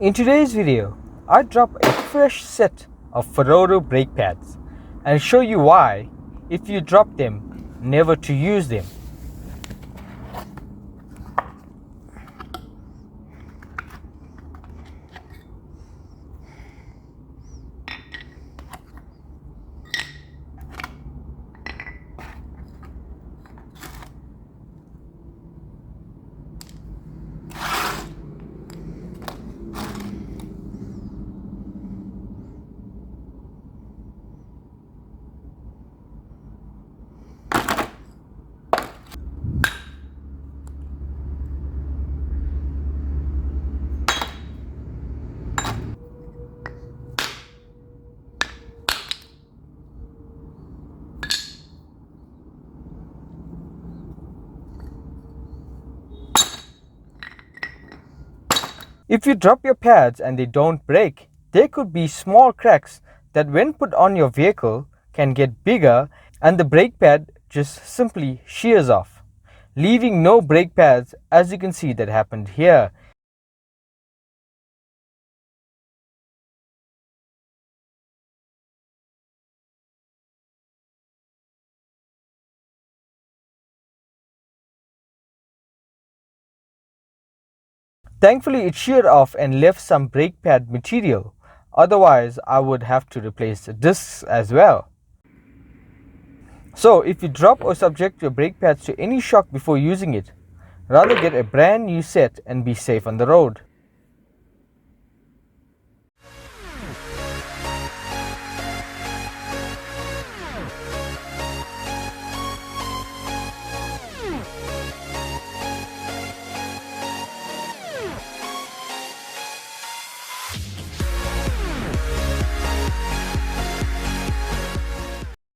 In today's video, I drop a fresh set of Ferrari brake pads and show you why, if you drop them, never to use them. If you drop your pads and they don't break, there could be small cracks that when put on your vehicle can get bigger and the brake pad just simply shears off, leaving no brake pads, as you can see that happened here. Thankfully it sheared off and left some brake pad material, otherwise I would have to replace the discs as well. So if you drop or subject your brake pads to any shock before using it, rather get a brand new set and be safe on the road.